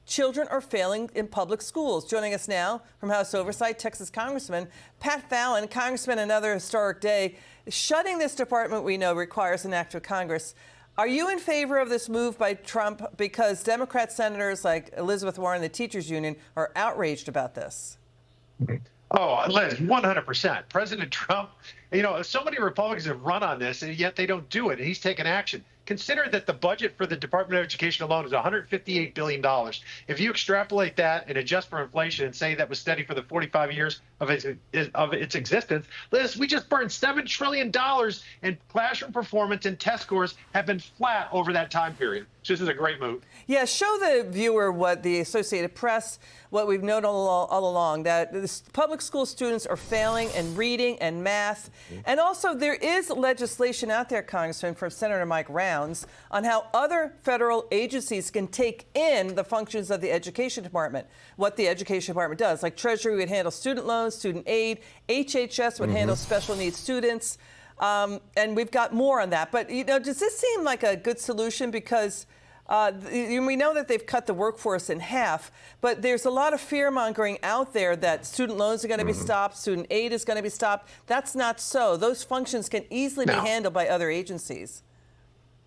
children are failing in public schools. Joining us now from House Oversight, Texas Congressman Pat Fallon. Congressman, another historic day. Shutting this department, we know, requires an act of Congress. Are you in favor of this move by Trump? Because Democrat senators like Elizabeth Warren, the teachers union, are outraged about this. Oh, Liz, 100%. President Trump, so many Republicans have run on this, and yet they don't do it. And he's taken action. Consider that the budget for the Department of Education alone is $158 billion. If you extrapolate that and adjust for inflation and say that was steady for the 45 years of its existence, Liz, we just burned $7 trillion, and classroom performance and test scores have been flat over that time period. So this is a great move. Yeah, show the viewer what the Associated Press, what we've known all along, that the public school students are failing in reading and math. And also there is legislation out there, Congressman, from Senator Mike Rounds on how other federal agencies can take in the functions of the Education Department, what the Education Department does. Like Treasury would handle student loans, student aid, HHS would handle special needs students. And we've got more on that. But, does this seem like a good solution? Because we know that they've cut the workforce in half, but there's a lot of fear-mongering out there that student loans are going to be stopped, student aid is going to be stopped. That's not so. Those functions can easily be handled by other agencies.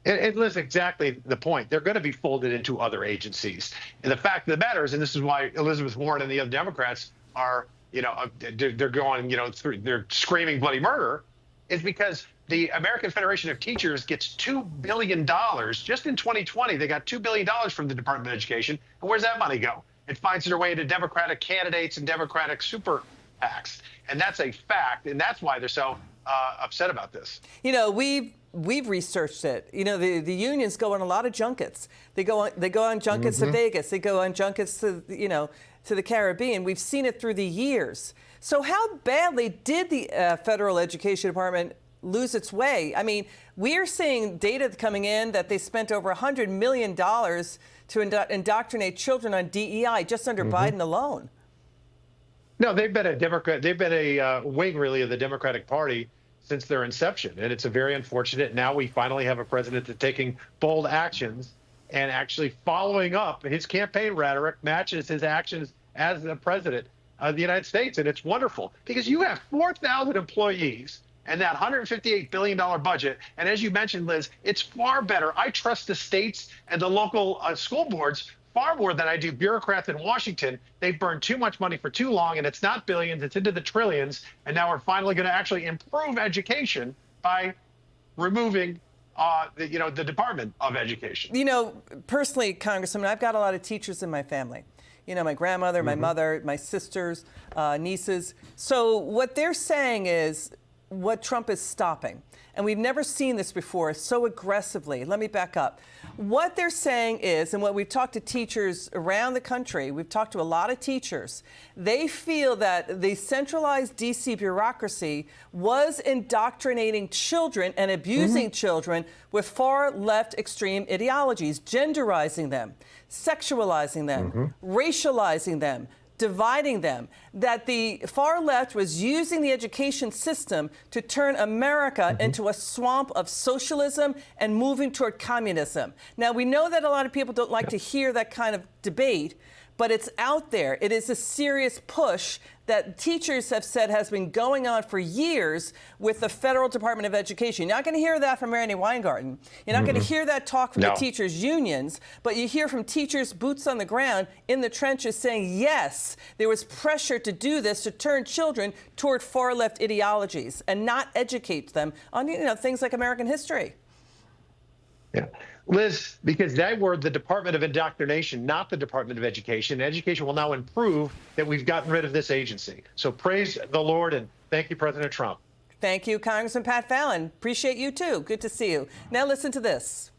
And listen, exactly the point. They're going to be folded into other agencies. And the fact of the matter is, and this is why Elizabeth Warren and the other Democrats are, they're going, they're screaming bloody murder, is because the American Federation of Teachers gets $2 billion. Just in 2020, they got $2 billion from the Department of Education. And where's that money go? It finds its way into Democratic candidates and Democratic super PACs. And that's a fact. And that's why they're so upset about this. We've researched it. The unions go on a lot of junkets. They go on junkets to Vegas. They go on junkets to, to the Caribbean. We've seen it through the years. So how badly did the Federal Education Department lose its way? I mean, we're seeing data coming in that they spent over $100 million to indoctrinate children on DEI just under Biden alone. No, they've been a Democrat. They've been a wing, really, of the Democratic Party since their inception. And it's a very unfortunate. Now we finally have a president that's taking bold actions and actually following up. His campaign rhetoric matches his actions as the president of the United States. And it's wonderful because you have 4,000 employees and that $158 billion budget. And as you mentioned, Liz, it's far better. I trust the states and the local school boards far more than I do bureaucrats in Washington. They've burned too much money for too long, and it's not billions, it's into the trillions. And now we're finally going to actually improve education by removing the Department of Education. Personally, Congressman, I've got a lot of teachers in my family. My grandmother, my mother, my sisters, nieces. So what they're saying is what Trump is stopping. And we've never seen this before so aggressively. Let me back up. What they're saying is, and what we've talked to teachers around the country, we've talked to a lot of teachers, they feel that the centralized D.C. bureaucracy was indoctrinating children and abusing children with far left extreme ideologies, genderizing them, sexualizing them, racializing them, dividing them, that the far left was using the education system to turn America into a swamp of socialism and moving toward communism. Now, we know that a lot of people don't like to hear that kind of debate, but it's out there. It is a serious push that teachers have said has been going on for years with the Federal Department of Education. You're not going to hear that from Randy Weingarten. You're not going to hear that talk from the teachers' unions, but you hear from teachers boots on the ground in the trenches saying, yes, there was pressure to do this, to turn children toward far-left ideologies and not educate them on, things like American history. Yeah. Liz, because they were the Department of Indoctrination, not the Department of Education. Education will now improve that we've gotten rid of this agency. So praise the Lord, and thank you, President Trump. Thank you, Congressman Pat Fallon. Appreciate you, too. Good to see you. Now listen to this.